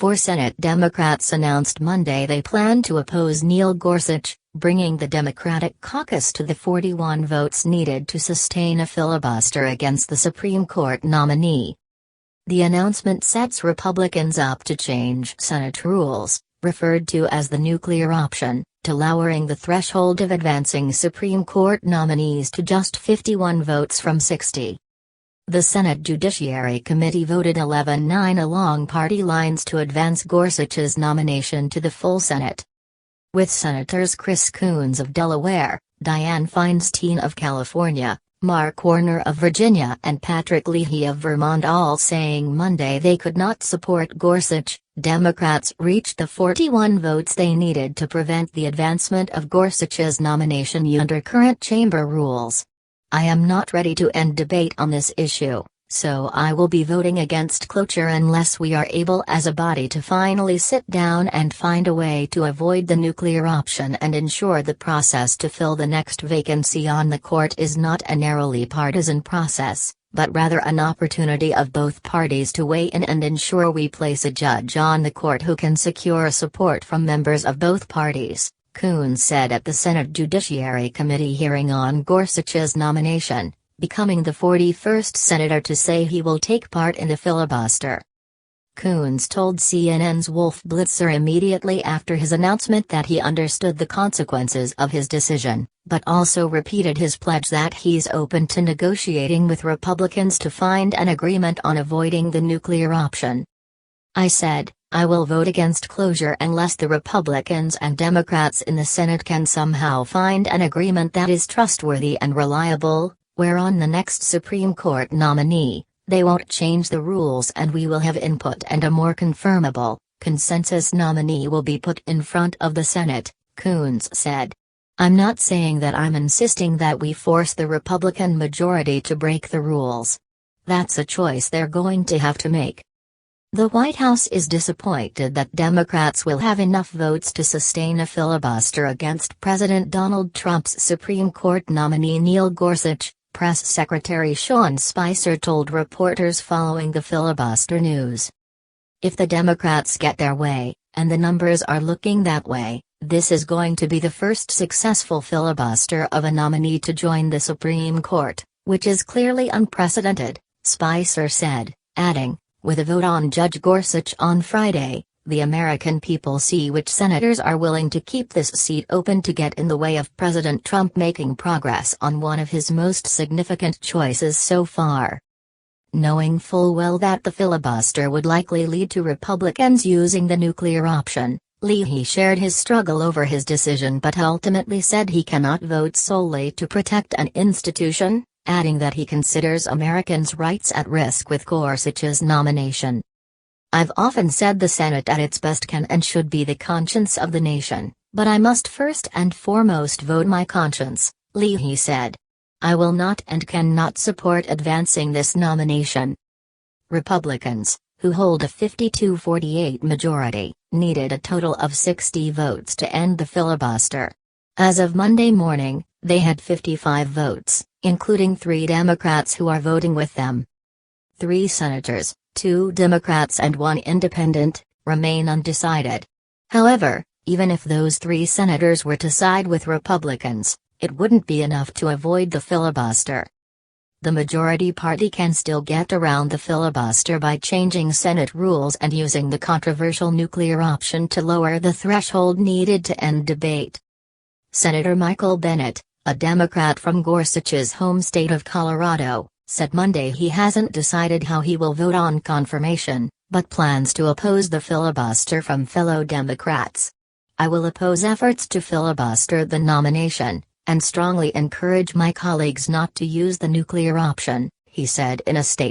Four Senate Democrats announced Monday they plan to oppose Neil Gorsuch, bringing the Democratic caucus to the 41 votes needed to sustain a filibuster against the Supreme Court nominee. The announcement sets Republicans up to change Senate rules, referred to as the nuclear option, to lowering the threshold of advancing Supreme Court nominees to just 51 votes from 60. The Senate Judiciary Committee voted 11-9 along party lines to advance Gorsuch's nomination to the full Senate. With Senators Chris Coons of Delaware, Dianne Feinstein of California, Mark Warner of Virginia and Patrick Leahy of Vermont all saying Monday they could not support Gorsuch, Democrats reached the 41 votes they needed to prevent the advancement of Gorsuch's nomination under current chamber rules. I am not ready to end debate on this issue, so I will be voting against cloture unless we are able as a body to finally sit down and find a way to avoid the nuclear option and ensure the process to fill the next vacancy on the court is not a narrowly partisan process, but rather an opportunity of both parties to weigh in and ensure we place a judge on the court who can secure support from members of both parties, Coons said at the Senate Judiciary Committee hearing on Gorsuch's nomination, becoming the 41st senator to say he will take part in the filibuster. Coons told CNN's Wolf Blitzer immediately after his announcement that he understood the consequences of his decision, but also repeated his pledge that he's open to negotiating with Republicans to find an agreement on avoiding the nuclear option. I said, I will vote against closure unless the Republicans and Democrats in the Senate can somehow find an agreement that is trustworthy and reliable, where on the next Supreme Court nominee, they won't change the rules and we will have input and a more confirmable, consensus nominee will be put in front of the Senate, Coons said. I'm not saying that I'm insisting that we force the Republican majority to break the rules. That's a choice they're going to have to make. The White House is disappointed that Democrats will have enough votes to sustain a filibuster against President Donald Trump's Supreme Court nominee Neil Gorsuch, Press Secretary Sean Spicer told reporters following the filibuster news. If the Democrats get their way, and the numbers are looking that way, this is going to be the first successful filibuster of a nominee to join the Supreme Court, which is clearly unprecedented, Spicer said, adding, with a vote on Judge Gorsuch on Friday, the American people see which senators are willing to keep this seat open to get in the way of President Trump making progress on one of his most significant choices so far. Knowing full well that the filibuster would likely lead to Republicans using the nuclear option, Leahy shared his struggle over his decision but ultimately said he cannot vote solely to protect an institution, adding that he considers Americans' rights at risk with Gorsuch's nomination. I've often said the Senate at its best can and should be the conscience of the nation, but I must first and foremost vote my conscience, Leahy said. I will not and cannot support advancing this nomination. Republicans, who hold a 52-48 majority, needed a total of 60 votes to end the filibuster. As of Monday morning, they had 55 votes, including 3 Democrats who are voting with them. 3 senators, 2 Democrats and 1 independent, remain undecided. However, even if those 3 senators were to side with Republicans, it wouldn't be enough to avoid the filibuster. The majority party can still get around the filibuster by changing Senate rules and using the controversial nuclear option to lower the threshold needed to end debate. Senator Michael Bennet, a Democrat from Gorsuch's home state of Colorado, said Monday he hasn't decided how he will vote on confirmation, but plans to oppose the filibuster from fellow Democrats. I will oppose efforts to filibuster the nomination, and strongly encourage my colleagues not to use the nuclear option, he said in a statement.